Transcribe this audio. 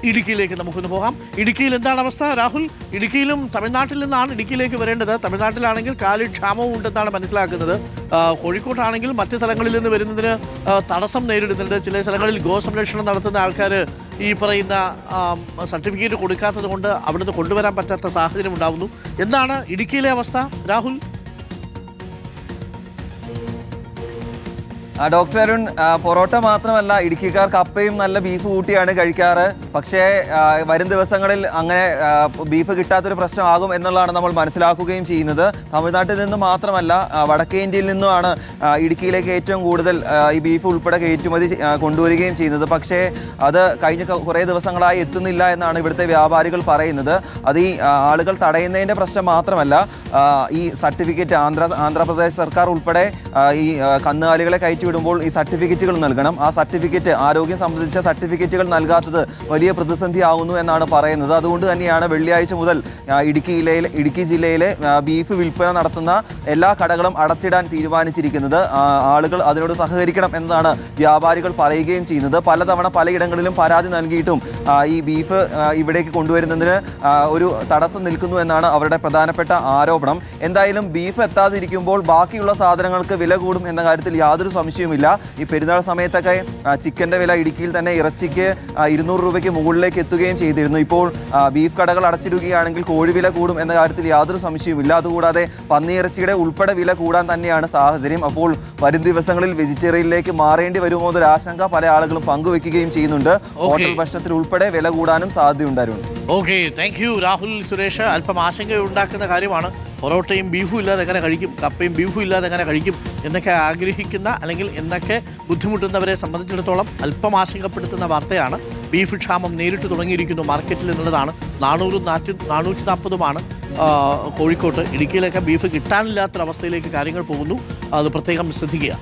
ഇടുക്കിയിലേക്ക് നമുക്കൊന്ന് പോകാം. ഇടുക്കിയിൽ എന്താണ് അവസ്ഥ രാഹുൽ? ഇടുക്കിയിലും തമിഴ്നാട്ടിൽ നിന്നാണ് ഇടുക്കിയിലേക്ക് വരേണ്ടത്. തമിഴ്നാട്ടിലാണെങ്കിൽ കാലി ക്ഷാമവും ഉണ്ടെന്നാണ് മനസ്സിലാക്കുന്നത്. കോഴിക്കോട്ടാണെങ്കിൽ മറ്റ് സ്ഥലങ്ങളിൽ നിന്ന് വരുന്നതിന് തടസ്സം നേരിടുന്നുണ്ട്. ചില സ്ഥലങ്ങളിൽ ഗോസംരക്ഷണം നടത്തുന്ന ആൾക്കാർ ഈ പറയുന്ന സർട്ടിഫിക്കറ്റ് കൊടുക്കാത്തത് കൊണ്ട് അവിടുന്ന് കൊണ്ടുവരാൻ പറ്റാത്ത സാഹചര്യം ഉണ്ടാകുന്നു. എന്താണ് ഇടുക്കിയിലെ അവസ്ഥ രാഹുൽ? ഡോക്ടർ അരുൺ, പൊറോട്ട മാത്രമല്ല, ഇടുക്കിക്കാർ കപ്പയും നല്ല ബീഫ് കൂട്ടിയാണ് കഴിക്കാറ്. പക്ഷേ വരും ദിവസങ്ങളിൽ അങ്ങനെ ബീഫ് കിട്ടാത്തൊരു പ്രശ്നമാകും എന്നുള്ളതാണ് നമ്മൾ മനസ്സിലാക്കുകയും ചെയ്യുന്നത്. തമിഴ്നാട്ടിൽ നിന്നും മാത്രമല്ല, വടക്കേ ഇന്ത്യയിൽ നിന്നുമാണ് ഇടുക്കിയിലേക്ക് ഏറ്റവും കൂടുതൽ ഈ ബീഫ് ഉൾപ്പെടെ കയറ്റുമതി കൊണ്ടുവരികയും ചെയ്യുന്നത്. പക്ഷേ അത് കഴിഞ്ഞ കുറേ ദിവസങ്ങളായി എത്തുന്നില്ല എന്നാണ് ഇവിടുത്തെ വ്യാപാരികൾ പറയുന്നത്. അത് ഈ ആളുകൾ തടയുന്നതിൻ്റെ പ്രശ്നം മാത്രമല്ല, ഈ സർട്ടിഫിക്കറ്റ് ആന്ധ്രാപ്രദേശ് സർക്കാർ ഉൾപ്പെടെ ഈ കന്നുകാലികളെ വിടുമ്പോൾ ഈ സർട്ടിഫിക്കറ്റുകൾ നൽകണം. ആ സർട്ടിഫിക്കറ്റ്, ആരോഗ്യം സംബന്ധിച്ച സർട്ടിഫിക്കറ്റുകൾ നൽകാത്തത് വലിയ പ്രതിസന്ധി ആകുന്നു എന്നാണ് പറയുന്നത്. അതുകൊണ്ട് തന്നെയാണ് വെള്ളിയാഴ്ച മുതൽ ഇടുക്കി ജില്ലയിലെ ബീഫ് വിൽപ്പന നടത്തുന്ന എല്ലാ കടകളും അടച്ചിടാൻ തീരുമാനിച്ചിരിക്കുന്നത്. ആളുകൾ അതിനോട് സഹകരിക്കണം എന്നതാണ് വ്യാപാരികൾ പറയുകയും ചെയ്യുന്നത്. പലതവണ പലയിടങ്ങളിലും പരാതി നൽകിയിട്ടും ഈ ബീഫ് ഇവിടേക്ക് കൊണ്ടുവരുന്നതിന് ഒരു തടസ്സം നിൽക്കുന്നു എന്നാണ് അവരുടെ പ്രധാനപ്പെട്ട ആരോപണം. എന്തായാലും ബീഫ് എത്താതിരിക്കുമ്പോൾ ബാക്കിയുള്ള സാധനങ്ങൾക്ക് വില കൂടും എന്ന കാര്യത്തിൽ യാതൊരു സംശയവുമില്ല. ഈ പെരുന്നാൾ സമയത്തൊക്കെ ചിക്കൻ്റെ വില ഇടുക്കിയിൽ തന്നെ ഇറച്ചിക്ക് 200 രൂപയ്ക്ക് മുകളിലേക്ക് എത്തുകയും ചെയ്തിരുന്നു. ഇപ്പോൾ ബീഫ് കടകൾ അടച്ചിടുകയാണെങ്കിൽ കോഴി വില കൂടും എന്ന കാര്യത്തിൽ യാതൊരു സംശയവുമില്ല. അതുകൂടാതെ പന്നിയിറച്ചിയുടെ ഉൾപ്പെടെ വില കൂടാൻ തന്നെയാണ് സാഹചര്യം. അപ്പോൾ വരും ദിവസങ്ങളിൽ വെജിറ്റേറിയനിലേക്ക് മാറേണ്ടി വരുമോ എന്നൊരു ആശങ്ക പല ആളുകളും പങ്കുവെക്കുകയും ചെയ്യുന്നുണ്ട്. ഹോട്ടൽ ഭക്ഷണത്തിൽ ഉൾപ്പെടെ വില കൂടാനും സാധ്യതയുണ്ടായിരുന്നു. Okay, thank you Rahul Suresh. അല്പം ആശങ്കയുണ്ടാക്കുന്ന കാര്യമാണ്. പൊറോട്ടയും ബീഫും ഇല്ലാതെ എങ്ങനെ കഴിക്കും, കപ്പയും ബീഫും ഇല്ലാതെ എങ്ങനെ കഴിക്കും എന്നൊക്കെ ആഗ്രഹിക്കുന്ന അല്ലെങ്കിൽ എന്നൊക്കെ ബുദ്ധിമുട്ടുന്നവരെ സംബന്ധിച്ചിടത്തോളം അല്പം ആശങ്കപ്പെടുത്തുന്ന വാർത്തയാണ്. ബീഫ് ക്ഷാമം നേരിട്ട് തുടങ്ങിയിരിക്കുന്നു മാർക്കറ്റിൽ എന്നുള്ളതാണ്. 440-440 കോഴിക്കോട്ട്. ഇടുക്കിയിലൊക്കെ ബീഫ് കിട്ടാനില്ലാത്തൊരവസ്ഥയിലേക്ക് കാര്യങ്ങൾ പോകുന്നു. അത് പ്രത്യേകം ശ്രദ്ധിക്കുക.